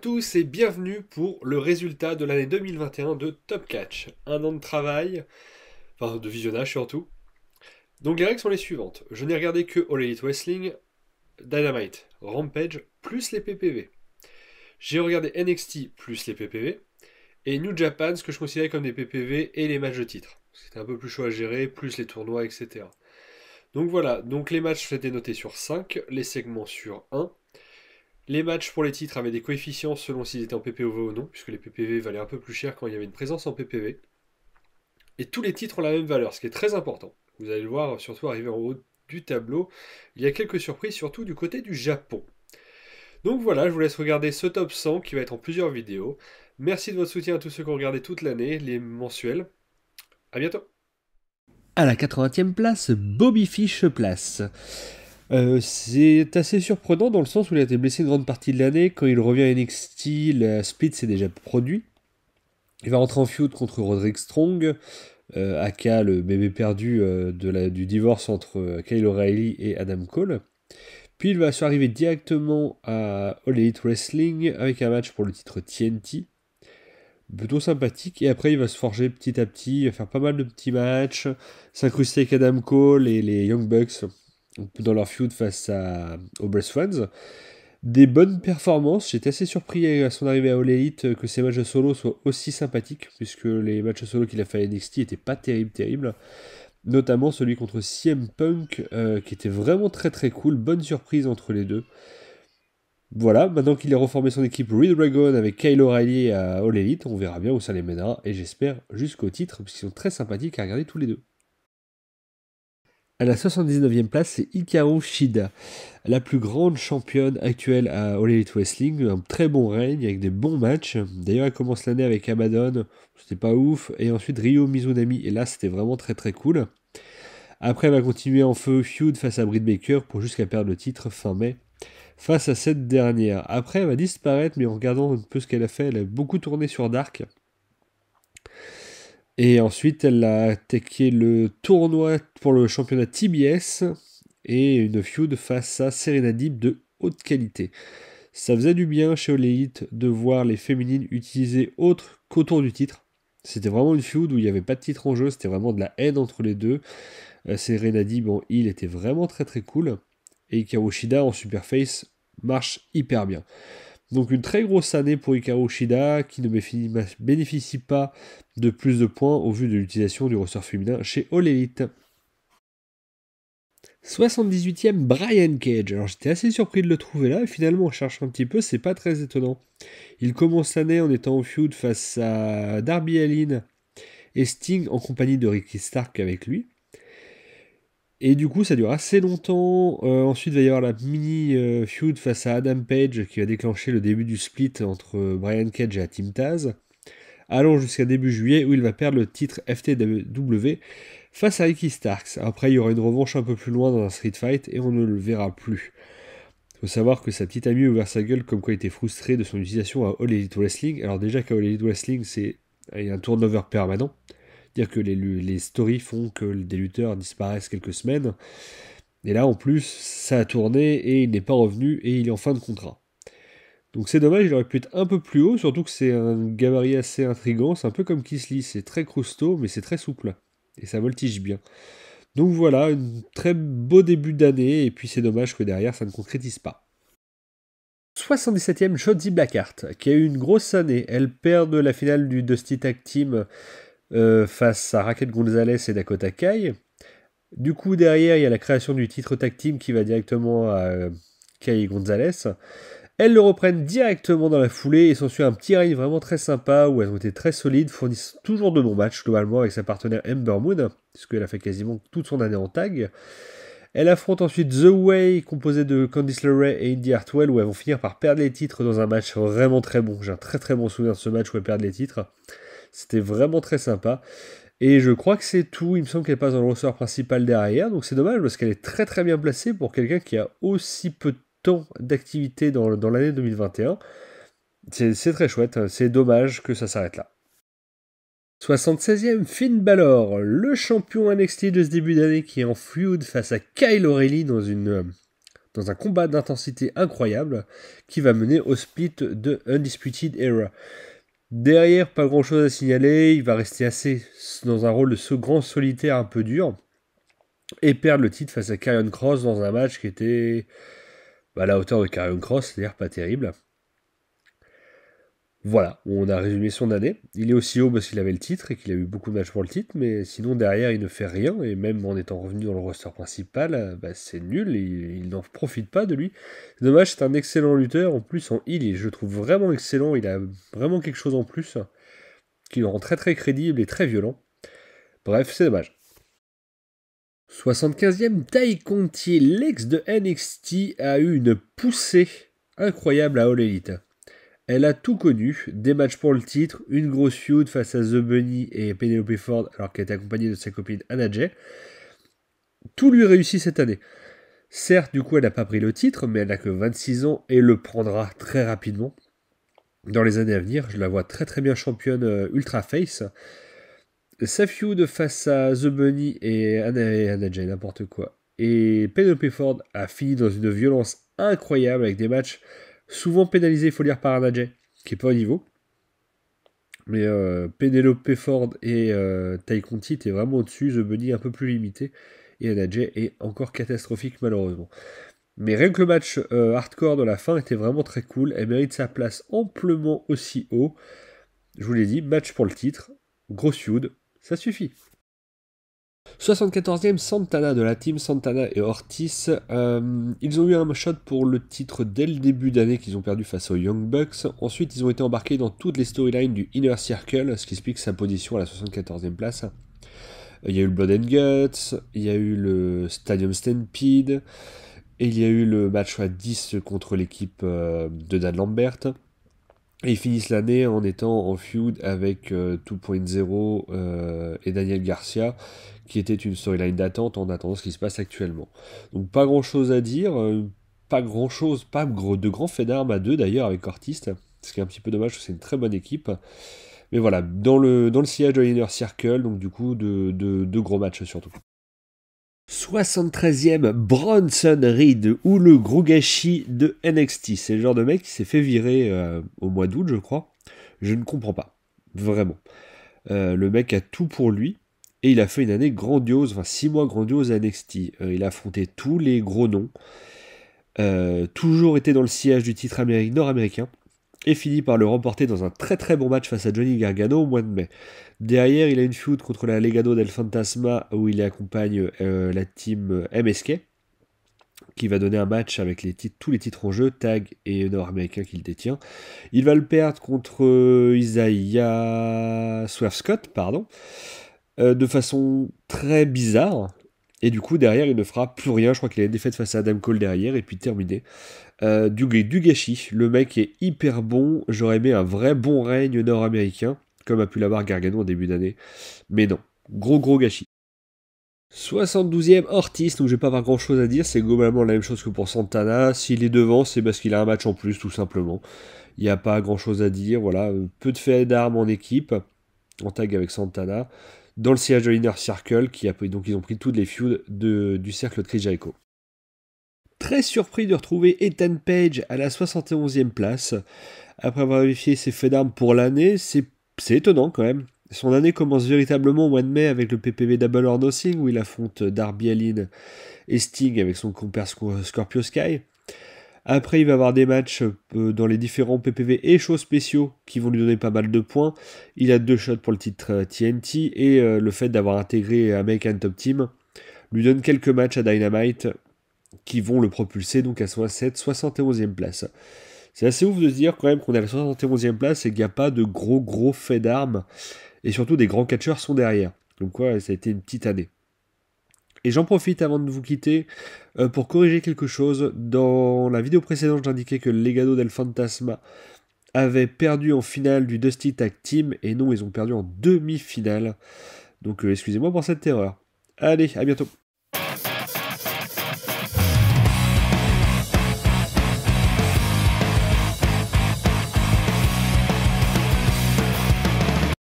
tous et bienvenue pour le résultat de l'année 2021 de Top Catch. Un an de travail, enfin de visionnage surtout. Donc les règles sont les suivantes. Je n'ai regardé que All Elite Wrestling, Dynamite, Rampage, plus les PPV. J'ai regardé NXT plus les PPV, et New Japan, ce que je considérais comme des PPV et les matchs de titre. C'était un peu plus chaud à gérer, plus les tournois, etc. Donc voilà, donc les matchs étaient notés sur 5, les segments sur 1. Les matchs pour les titres avaient des coefficients selon s'ils étaient en PPV ou non, puisque les PPV valaient un peu plus cher quand il y avait une présence en PPV. Et tous les titres ont la même valeur, ce qui est très important. Vous allez le voir, surtout arrivé en haut du tableau. Il y a quelques surprises, surtout du côté du Japon. Donc voilà, je vous laisse regarder ce top 100 qui va être en plusieurs vidéos. Merci de votre soutien à tous ceux qui ont regardé toute l'année, les mensuels. A bientôt. À la 80e place, Bobby Fish se place. C'est assez surprenant dans le sens où il a été blessé une grande partie de l'année. Quand il revient à NXT, la split s'est déjà produit. Il va rentrer en feud contre Roderick Strong, aka le bébé perdu du divorce entre Kyle O'Reilly et Adam Cole. Puis il va arriver directement à All Elite Wrestling avec un match pour le titre TNT. Plutôt sympathique. Et après, il va se forger petit à petit, il va faire pas mal de petits matchs, s'incruster avec Adam Cole et les Young Bucks dans leur feud aux Breast Friends. Des bonnes performances. J'étais assez surpris à son arrivée à All Elite que ses matchs solo soient aussi sympathiques, puisque les matchs solo qu'il a fait à NXT étaient pas terribles. Notamment celui contre CM Punk, qui était vraiment très très cool. Bonne surprise entre les deux. Voilà, maintenant qu'il a reformé son équipe Red Dragon avec Kyle O'Reilly à All Elite, on verra bien où ça les mènera, et j'espère jusqu'au titre, parce qu'ils sont très sympathiques à regarder tous les deux. À la 79e place, c'est Hikaru Shida, la plus grande championne actuelle à All Elite Wrestling, un très bon règne avec des bons matchs. D'ailleurs, elle commence l'année avec Abaddon, c'était pas ouf, et ensuite Ryo Mizunami, et là c'était vraiment très très cool. Après, elle va continuer en feu feud face à Britt Baker pour jusqu'à perdre le titre fin mai face à cette dernière. Après, elle va disparaître, mais en regardant un peu ce qu'elle a fait, elle a beaucoup tourné sur Dark. Et ensuite, elle a attaqué le tournoi pour le championnat TBS et une feud face à Serena Deeb de haute qualité. Ça faisait du bien chez All Elite de voir les féminines utiliser autre qu'autour du titre. C'était vraiment une feud où il n'y avait pas de titre en jeu, c'était vraiment de la haine entre les deux. Serena Deeb en heel était vraiment très très cool. Et Hikaru Shida en Superface marche hyper bien. Donc une très grosse année pour Hikaru Shida qui ne bénéficie pas de plus de points au vu de l'utilisation du ressort féminin chez All Elite. 78e Brian Cage. Alors j'étais assez surpris de le trouver là et finalement on cherche un petit peu, c'est pas très étonnant. Il commence l'année en étant en feud face à Darby Allin et Sting en compagnie de Ricky Stark avec lui. Et du coup, ça dure assez longtemps. Ensuite, il va y avoir la mini feud face à Adam Page qui va déclencher le début du split entre Brian Cage et Team Taz. Allant jusqu'à début juillet où il va perdre le titre FTW face à Ricky Starks. Après, il y aura une revanche un peu plus loin dans un street fight et on ne le verra plus. Il faut savoir que sa petite amie a ouvert sa gueule comme quoi il était frustré de son utilisation à All Elite Wrestling. Alors déjà qu'à All Elite Wrestling, il y a un turnover permanent. Dire que les stories font que des lutteurs disparaissent quelques semaines. Et là, en plus, ça a tourné et il n'est pas revenu et il est en fin de contrat. Donc c'est dommage, il aurait pu être un peu plus haut, surtout que c'est un gabarit assez intrigant. C'est un peu comme Kisly, c'est très costaud, mais c'est très souple. Et ça voltige bien. Donc voilà, un très beau début d'année, et puis c'est dommage que derrière ça ne concrétise pas. 77e, Shotzi Blackheart, qui a eu une grosse année. Elle perd de la finale du Dusty Tag Team face à Raquel Gonzalez et Dakota Kai. Du coup, derrière, il y a la création du titre tag team qui va directement à Kai Gonzalez. Elles le reprennent directement dans la foulée et s'ensuit un petit règne vraiment très sympa où elles ont été très solides, fournissent toujours de bons matchs globalement avec sa partenaire Ember Moon, puisqu'elle a fait quasiment toute son année en tag. Elle affronte ensuite The Way, composé de Candice LeRae et Indy Hartwell, où elles vont finir par perdre les titres dans un match vraiment très bon. J'ai un très très bon souvenir de ce match où elles perdent les titres. C'était vraiment très sympa. Et je crois que c'est tout. Il me semble qu'elle passe dans le ressort principal derrière. Donc c'est dommage parce qu'elle est très très bien placée pour quelqu'un qui a aussi peu de temps d'activité dans l'année 2021. C'est très chouette. C'est dommage que ça s'arrête là. 76e, Finn Balor, le champion NXT de ce début d'année qui est en feud face à Kyle O'Reilly dans un combat d'intensité incroyable qui va mener au split de Undisputed Era. Derrière, pas grand chose à signaler, il va rester assez dans un rôle de ce grand solitaire un peu dur et perdre le titre face à Karrion Kross dans un match qui était à la hauteur de Karrion Kross, c'est-à-dire pas terrible. Voilà, on a résumé son année. Il est aussi haut parce qu'il avait le titre et qu'il a eu beaucoup de matchs pour le titre, mais sinon derrière il ne fait rien, et même en étant revenu dans le roster principal, c'est nul, et il n'en profite pas de lui. C'est dommage, c'est un excellent lutteur, en plus en heel, je le trouve vraiment excellent, il a vraiment quelque chose en plus, qui le rend très très crédible et très violent. Bref, c'est dommage. 75e, Tay Conti, l'ex de NXT, a eu une poussée incroyable à All Elite. Elle a tout connu, des matchs pour le titre, une grosse feud face à The Bunny et Penelope Ford alors qu'elle était accompagnée de sa copine Anna Jay. Tout lui réussit cette année. Certes, du coup, elle n'a pas pris le titre, mais elle n'a que 26 ans et le prendra très rapidement. Dans les années à venir, je la vois très très bien championne Ultra Face. Sa feud face à The Bunny et Anna Jay, n'importe quoi. Et Penelope Ford a fini dans une violence incroyable avec des matchs souvent pénalisés, il faut dire, par Anna Jay, qui n'est pas au niveau. Mais Penelope Ford et Tay Conti étaient vraiment au-dessus, The Bunny un peu plus limité, et Anna Jay est encore catastrophique malheureusement. Mais rien que le match hardcore de la fin était vraiment très cool, elle mérite sa place amplement aussi haut. Je vous l'ai dit, match pour le titre, gros feud, ça suffit. 74e, Santana de la team Santana et Ortiz. Ils ont eu un shot pour le titre dès le début d'année qu'ils ont perdu face aux Young Bucks. Ensuite, ils ont été embarqués dans toutes les storylines du Inner Circle, ce qui explique sa position à la 74e place. Il y a eu le Blood and Guts, il y a eu le Stadium Stampede, et il y a eu le match à 10 contre l'équipe de Dan Lambert. Et ils finissent l'année en étant en feud avec 2.0 et Daniel Garcia, qui était une storyline d'attente en attendant ce qui se passe actuellement. Donc pas grand chose à dire, pas de grands faits d'armes à deux d'ailleurs avec Ortiz, ce qui est un petit peu dommage parce que c'est une très bonne équipe. Mais voilà, dans le sillage de l'Inner Circle, donc du coup de gros matchs surtout. 73e, Bronson Reed, ou le Grugashi de NXT. C'est le genre de mec qui s'est fait virer au mois d'août, je crois. Je ne comprends pas. Vraiment. Le mec a tout pour lui. Et il a fait une année grandiose, enfin 6 mois grandiose à NXT. Il a affronté tous les gros noms. Toujours été dans le sillage du titre nord-américain. Et finit par le remporter dans un très très bon match face à Johnny Gargano au mois de mai. Derrière, il a une feud contre la Legado del Fantasma où il accompagne la team MSK, qui va donner un match avec tous les titres en jeu, tag et nord-américain qu'il détient. Il va le perdre contre Isaiah Swerve Scott, de façon très bizarre. Et du coup, derrière, il ne fera plus rien. Je crois qu'il a une défaite face à Adam Cole derrière, et puis terminé. Du gâchis. Le mec est hyper bon. J'aurais aimé un vrai bon règne nord-américain, comme a pu l'avoir Gargano en début d'année. Mais non, gros gâchis. 72e Ortiz, donc je vais pas avoir grand chose à dire, c'est globalement la même chose que pour Santana. S'il est devant, c'est parce qu'il a un match en plus, tout simplement. Il n'y a pas grand chose à dire, voilà. Peu de faits d'armes en équipe, en tag avec Santana, dans le siège de l'Inner Circle, donc ils ont pris toutes les feuds du cercle de Chris Jericho. Très surpris de retrouver Ethan Page à la 71e place. Après avoir vérifié ses faits d'armes pour l'année, c'est étonnant quand même. Son année commence véritablement au mois de mai avec le PPV Double or Nothing où il affronte Darby Allin et Sting avec son compère Scorpio Sky. Après, il va avoir des matchs dans les différents PPV et shows spéciaux qui vont lui donner pas mal de points. Il a 2 shots pour le titre TNT et le fait d'avoir intégré American Top Team lui donne quelques matchs à Dynamite qui vont le propulser donc à cette 71e place. C'est assez ouf de se dire quand même qu'on est à la 71e place et qu'il n'y a pas de gros faits d'armes. Et surtout, des grands catcheurs sont derrière. Donc ouais, ça a été une petite année. Et j'en profite avant de vous quitter pour corriger quelque chose. Dans la vidéo précédente, j'indiquais que le Legado del Fantasma avait perdu en finale du Dusty Tag Team. Et non, ils ont perdu en demi-finale. Donc excusez-moi pour cette erreur. Allez, à bientôt.